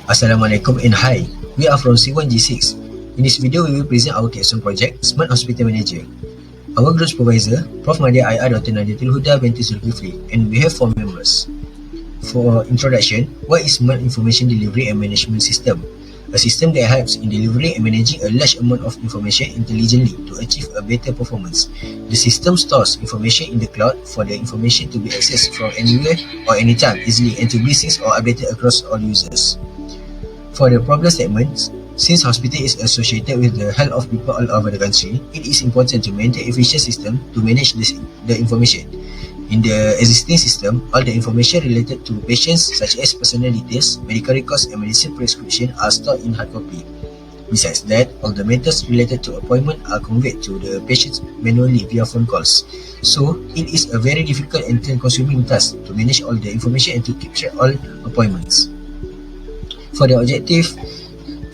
Assalamualaikum and hi, we are from C1G6. In this video, we will present our Capstone project, Smart Hospital Manager. Our group supervisor, Prof. Madia IR Dr. Nadiatul Huda binti Zulkifli, and we have 4 members. For introduction, what is Smart Information Delivery and Management System? A system that helps in delivering and managing a large amount of information intelligently to achieve a better performance. The system stores information in the cloud for the information to be accessed from anywhere or anytime easily and to be synced or updated across all users. For the problem statements, since hospital is associated with the health of people all over the country, it is important to maintain efficient system to manage the information. In the existing system, all the information related to patients such as personal details, medical records and medicine prescription are stored in hard copy. Besides that, all the matters related to appointment are conveyed to the patients manually via phone calls. So, it is a very difficult and time-consuming task to manage all the information and to keep track all appointments. For the objective,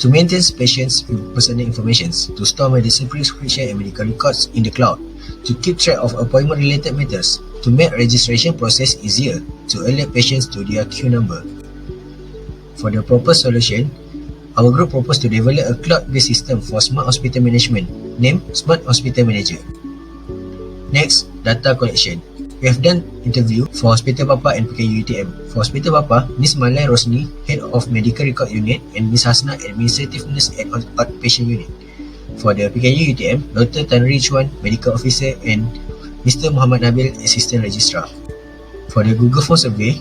to maintain patients' personal information, to store medicine prescription and medical records in the cloud, to keep track of appointment-related matters, to make registration process easier, to alert patients to their queue number. For the proposed solution, our group proposed to develop a cloud-based system for smart hospital management, named Smart Hospital Manager. Next, data collection. We have done interview for Hospital Papa and PKU UTM. For Hospital Papa, Ms. Malai Rosni, Head of Medical Record Unit, and Ms. Hasna, Administrative Nurse at Outpatient Unit. For the PKU UTM, Dr. Tan Ri Chuan, Medical Officer, and Mr. Muhammad Nabil, Assistant Registrar. For the Google Form survey,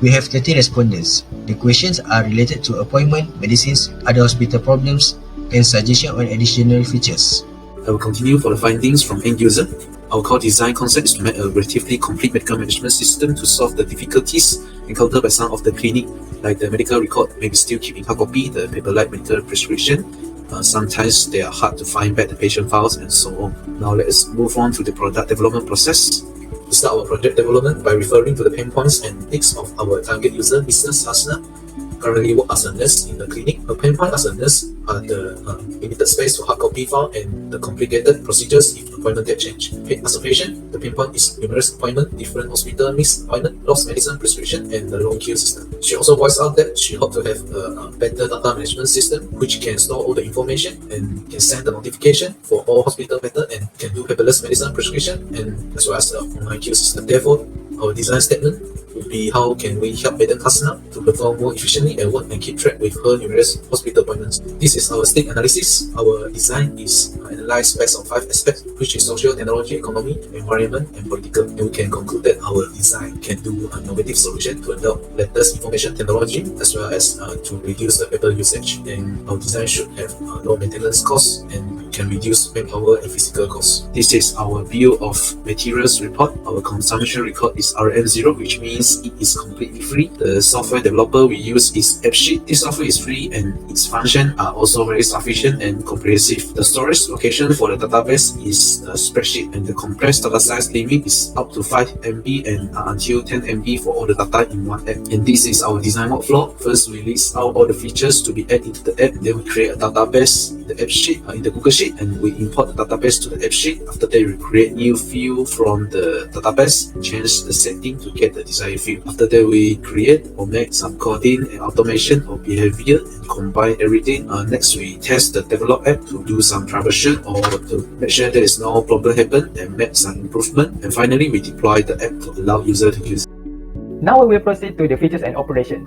we have 30 respondents. The questions are related to appointment, medicines, other hospital problems, and suggestion on additional features. I will continue for the findings from end user. Our core design concept is to make a relatively complete medical management system to solve the difficulties encountered by some of the clinic, like the medical record may be still keeping hard copy, the paper-like medical prescription. Sometimes they are hard to find back the patient files and so on. Now let us move on to the product development process. We start our project development by referring to the pain points and needs of our target user, Mrs. Hasna. Currently work as a nurse in the clinic. Her pain point as a nurse are the limited space for hard copy file and the complicated procedures if appointment get changed. As a patient, the pain point is numerous appointment, different hospital missed appointment, lost medicine prescription, and the long queue system. She also voiced out that she hoped to have a better data management system which can store all the information and can send the notification for all hospital matter and can do paperless medicine prescription and as well as the online queue system. Therefore, our design statement would be how can we help Madam Hasna to perform more efficiently at work and keep track with her numerous hospital appointments. This is our state analysis. Our design is analyzed based on 5 aspects, which is social, technology, economy, environment, and political. And we can conclude that our design can do an innovative solution to adopt latest information technology as well as to reduce the paper usage. And our design should have low maintenance costs and can reduce manpower and physical costs. This is our view of materials report. Our consumption record is RM0, which means it is completely free. The software developer we use is AppSheet. This software is free and its functions are also very sufficient and comprehensive. The storage location for the database is a spreadsheet and the compressed data size limit is up to 5 MB and until 10 MB for all the data in one app. And this is our design workflow. First, we list out all the features to be added into the app. Then we create a database in the AppSheet, in the Google Sheet, and we import the database to the AppSheet. After that, we create new field from the database, change the setting to get the desired field. After that, we create or make some coding and automation or behavior and combine everything. Next, we test the developed app to do some troubleshoot or to make sure there is no problem happen and make some improvement. And finally, we deploy the app to allow user to use. Now we will proceed to the features and operation.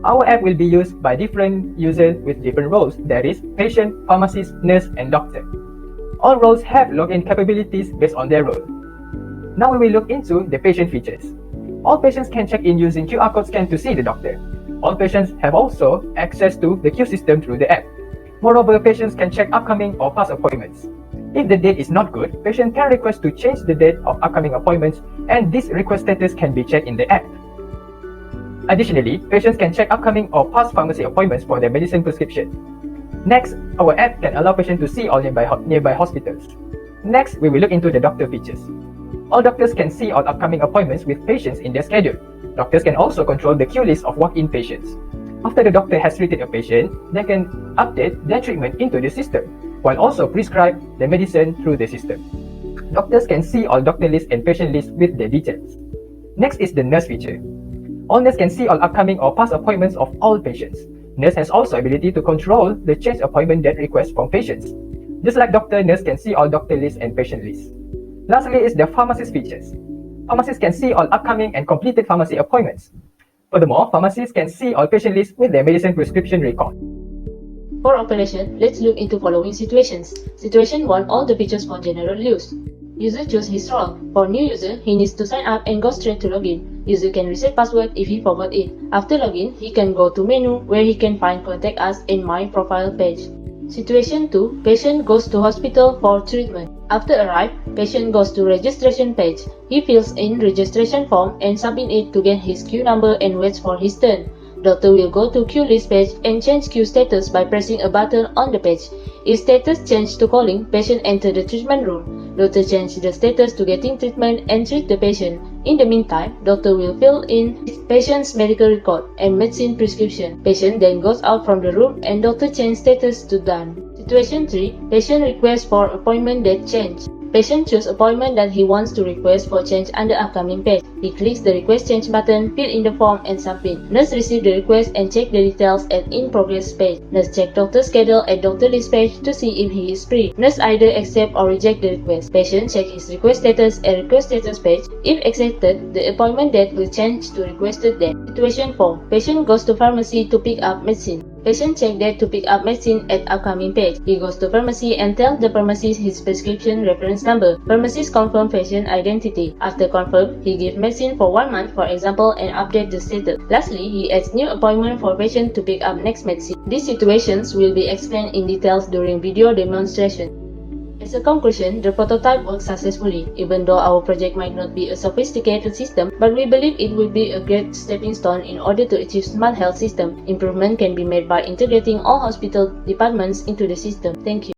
Our app will be used by different users with different roles, that is, patient, pharmacist, nurse, and doctor. All roles have login capabilities based on their role. Now we will look into the patient features. All patients can check in using QR code scan to see the doctor. All patients have also access to the queue system through the app. Moreover, patients can check upcoming or past appointments. If the date is not good, patient can request to change the date of upcoming appointments, and this request status can be checked in the app. Additionally, patients can check upcoming or past pharmacy appointments for their medicine prescription. Next, our app can allow patients to see all nearby hospitals. Next, we will look into the doctor features. All doctors can see all upcoming appointments with patients in their schedule. Doctors can also control the queue list of walk-in patients. After the doctor has treated a patient, they can update their treatment into the system, while also prescribe the medicine through the system. Doctors can see all doctor lists and patient lists with their details. Next is the nurse feature. All nurses can see all upcoming or past appointments of all patients. Nurse has also ability to control the change appointment date requests from patients. Just like doctor, nurse can see all doctor lists and patient lists. Lastly is the pharmacist features. Pharmacists can see all upcoming and completed pharmacy appointments. Furthermore, pharmacists can see all patient lists with their medicine prescription record. For operation, let's look into following situations. Situation 1. All the features for general use. User choose his role. For new user, he needs to sign up and go straight to login. User can reset password if he forgot it. After login, he can go to menu where he can find Contact Us and My Profile page. Situation 2. Patient goes to hospital for treatment. After arrive, patient goes to registration page. He fills in registration form and submit it to get his queue number and waits for his turn. Doctor will go to queue list page and change queue status by pressing a button on the page. If status change to calling, patient enter the treatment room. Doctor change the status to getting treatment and treat the patient. In the meantime, doctor will fill in patient's medical record and medicine prescription. Patient then goes out from the room and doctor change status to done. Situation 3. Patient request for appointment date change. Patient choose appointment that he wants to request for change under upcoming page. He clicks the request change button, fill in the form and submit. Nurse receive the request and check the details at in progress page. Nurse check doctor schedule at doctor list page to see if he is free. Nurse either accept or reject the request. Patient check his request status at request status page. If accepted, the appointment date will change to requested date. Situation 4. Patient goes to pharmacy to pick up medicine. Patient check date to pick up medicine at upcoming page. He goes to pharmacy and tells the pharmacist his prescription reference number. Pharmacist confirm patient identity. After confirm, he gives medicine for 1 month, for example, and update the status. Lastly, he adds new appointment for patient to pick up next medicine. These situations will be explained in details during video demonstration. As a conclusion, the prototype works successfully, even though our project might not be a sophisticated system, but we believe it will be a great stepping stone in order to achieve smart health system. Improvement can be made by integrating all hospital departments into the system. Thank you.